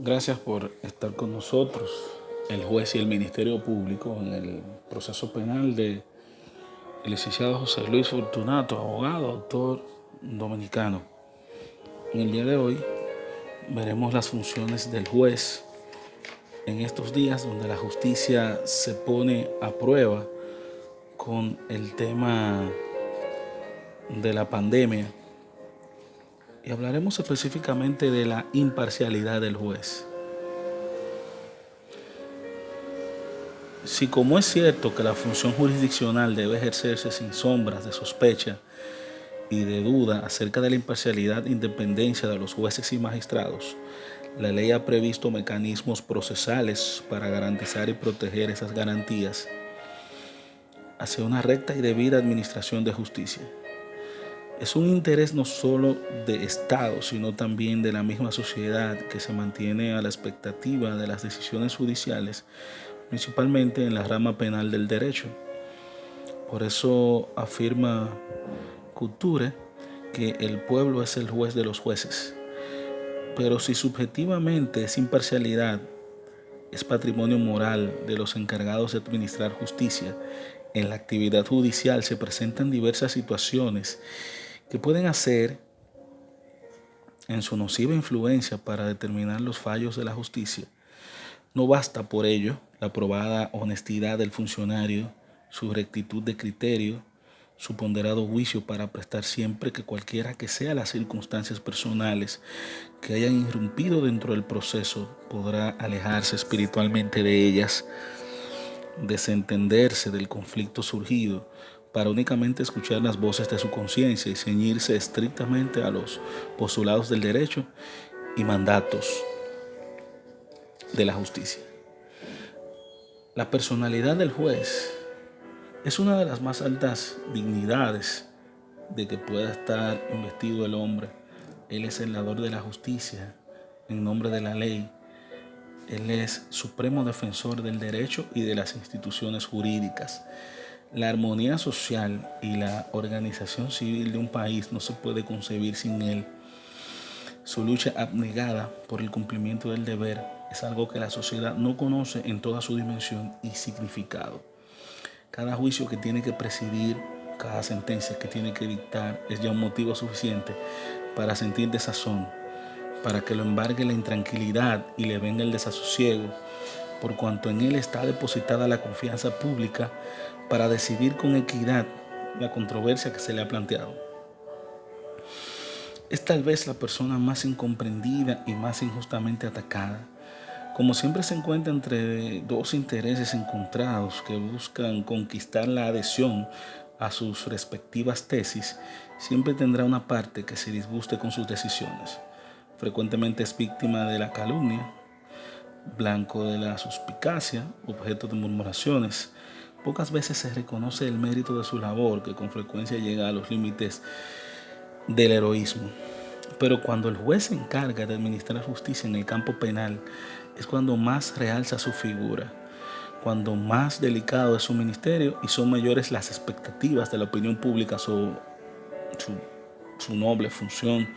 Gracias por estar con nosotros, el juez y el Ministerio Público, en el proceso penal de el licenciado José Luis Fortunato, abogado, autor dominicano. En el día de hoy veremos las funciones del juez en estos días donde la justicia se pone a prueba con el tema de la pandemia y hablaremos específicamente de la imparcialidad del juez. Si como es cierto que la función jurisdiccional debe ejercerse sin sombras de sospecha y de duda acerca de la imparcialidad e independencia de los jueces y magistrados, la ley ha previsto mecanismos procesales para garantizar y proteger esas garantías hacia una recta y debida administración de justicia. Es un interés no solo de Estado, sino también de la misma sociedad que se mantiene a la expectativa de las decisiones judiciales, principalmente en la rama penal del derecho. Por eso afirma Couture que el pueblo es el juez de los jueces. Pero si subjetivamente esa imparcialidad es patrimonio moral de los encargados de administrar justicia, en la actividad judicial se presentan diversas situaciones que pueden hacer en su nociva influencia para determinar los fallos de la justicia. No basta por ello la probada honestidad del funcionario, su rectitud de criterio, su ponderado juicio para prestar siempre que cualquiera que sean las circunstancias personales que hayan irrumpido dentro del proceso podrá alejarse espiritualmente de ellas, desentenderse del conflicto surgido para únicamente escuchar las voces de su conciencia y ceñirse estrictamente a los postulados del derecho y mandatos de la justicia. La personalidad del juez es una de las más altas dignidades de que pueda estar investido el hombre. Él es el dador de la justicia en nombre de la ley. Él es supremo defensor del derecho y de las instituciones jurídicas. La armonía social y la organización civil de un país no se puede concebir sin él. Su lucha abnegada por el cumplimiento del deber es algo que la sociedad no conoce en toda su dimensión y significado. Cada juicio que tiene que presidir, cada sentencia que tiene que dictar es ya un motivo suficiente para sentir desazón, para que lo embargue la intranquilidad y le venga el desasosiego, por cuanto en él está depositada la confianza pública para decidir con equidad la controversia que se le ha planteado. Es tal vez la persona más incomprendida y más injustamente atacada. Como siempre se encuentra entre dos intereses encontrados que buscan conquistar la adhesión a sus respectivas tesis, siempre tendrá una parte que se disguste con sus decisiones. Frecuentemente es víctima de la calumnia, blanco de la suspicacia, objeto de murmuraciones. Pocas veces se reconoce el mérito de su labor, que con frecuencia llega a los límites del heroísmo. Pero cuando el juez se encarga de administrar justicia en el campo penal, es cuando más realza su figura, cuando más delicado es su ministerio y son mayores las expectativas de la opinión pública sobre su noble función.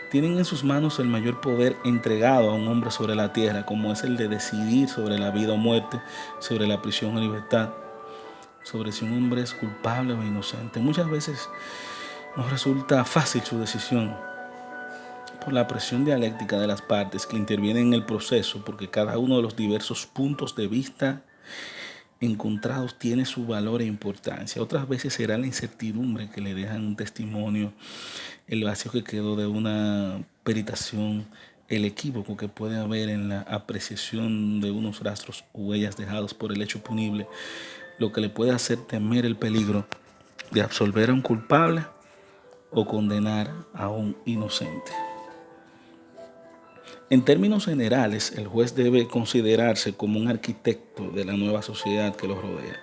Tienen en sus manos el mayor poder entregado a un hombre sobre la tierra, como es el de decidir sobre la vida o muerte, sobre la prisión o libertad, sobre si un hombre es culpable o inocente. Muchas veces no resulta fácil su decisión por la presión dialéctica de las partes que intervienen en el proceso, porque cada uno de los diversos puntos de vista encontrados tiene su valor e importancia. Otras veces será la incertidumbre que le dejan un testimonio, el vacío que quedó de una peritación, el equívoco que puede haber en la apreciación de unos rastros o huellas dejados por el hecho punible, lo que le puede hacer temer el peligro de absolver a un culpable o condenar a un inocente. En términos generales, el juez debe considerarse como un arquitecto de la nueva sociedad que lo rodea,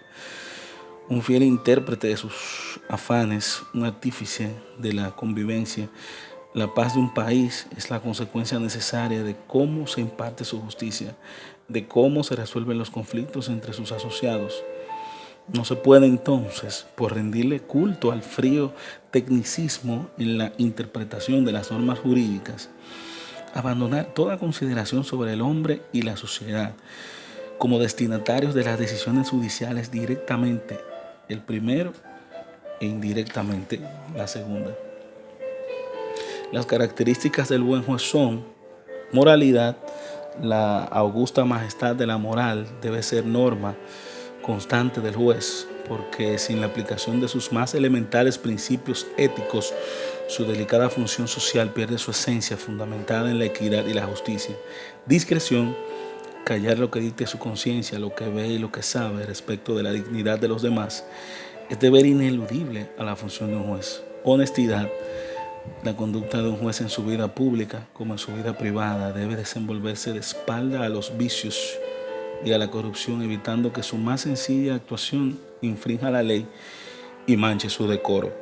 un fiel intérprete de sus afanes, un artífice de la convivencia. La paz de un país es la consecuencia necesaria de cómo se imparte su justicia, de cómo se resuelven los conflictos entre sus asociados. No se puede entonces, por rendirle culto al frío tecnicismo en la interpretación de las normas jurídicas, abandonar toda consideración sobre el hombre y la sociedad como destinatarios de las decisiones judiciales directamente, el primero, e indirectamente, la segunda. Las características del buen juez son moralidad. La augusta majestad de la moral debe ser norma constante del juez, porque sin la aplicación de sus más elementales principios éticos, su delicada función social pierde su esencia fundamentada en la equidad y la justicia. Discreción, callar lo que dicte su conciencia, lo que ve y lo que sabe respecto de la dignidad de los demás, es deber ineludible a la función de un juez. Honestidad, la conducta de un juez en su vida pública como en su vida privada debe desenvolverse de espalda a los vicios y a la corrupción, evitando que su más sencilla actuación infrinja la ley y manche su decoro.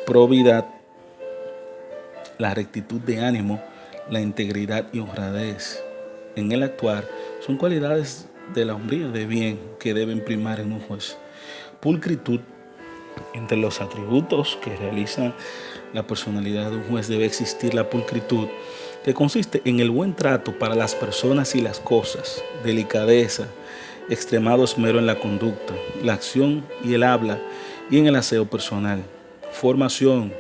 Probidad, la rectitud de ánimo, la integridad y honradez en el actuar son cualidades de la hombría de bien que deben primar en un juez. Pulcritud, entre los atributos que realiza la personalidad de un juez debe existir la pulcritud, que consiste en el buen trato para las personas y las cosas, delicadeza, extremado esmero en la conducta, la acción y el habla y en el aseo personal. Formación.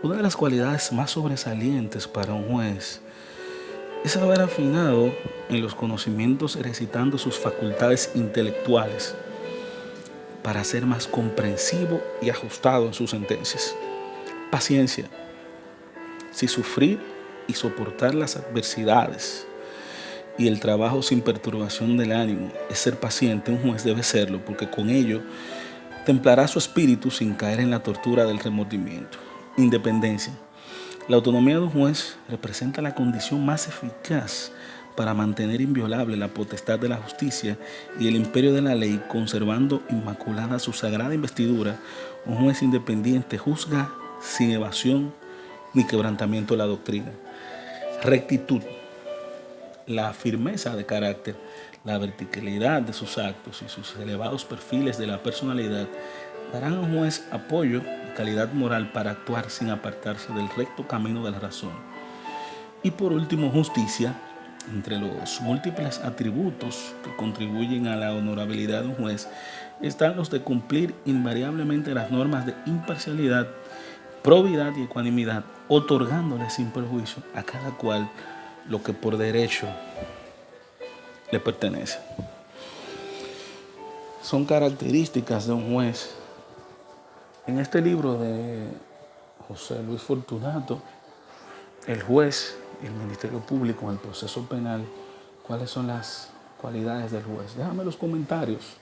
Una de las cualidades más sobresalientes para un juez es haber afinado en los conocimientos ejercitando sus facultades intelectuales para ser más comprensivo y ajustado en sus sentencias. Paciencia. Si sufrir y soportar las adversidades y el trabajo sin perturbación del ánimo es ser paciente, un juez debe serlo, porque con ello templará su espíritu sin caer en la tortura del remordimiento. Independencia. La autonomía de un juez representa la condición más eficaz para mantener inviolable la potestad de la justicia y el imperio de la ley, conservando inmaculada su sagrada investidura. Un juez independiente juzga sin evasión ni quebrantamiento de la doctrina. Rectitud, la firmeza de carácter, la verticalidad de sus actos y sus elevados perfiles de la personalidad darán a un juez apoyo y calidad moral para actuar sin apartarse del recto camino de la razón. Y por último, justicia. Entre los múltiples atributos que contribuyen a la honorabilidad de un juez están los de cumplir invariablemente las normas de imparcialidad, probidad y ecuanimidad, otorgándole sin perjuicio a cada cual lo que por derecho le pertenece. Son características de un juez. En este libro de José Luis Fortunato, el juez y el Ministerio Público en el proceso penal, ¿cuáles son las cualidades del juez? Déjame en los comentarios.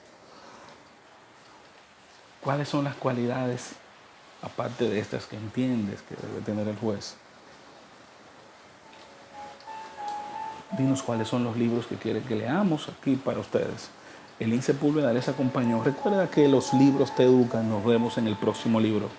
¿Cuáles son las cualidades, aparte de estas, que entiendes que debe tener el juez? Dinos cuáles son los libros que quieres que leamos aquí para ustedes. El INSEE Público les acompañó. Recuerda que los libros te educan. Nos vemos en el próximo libro.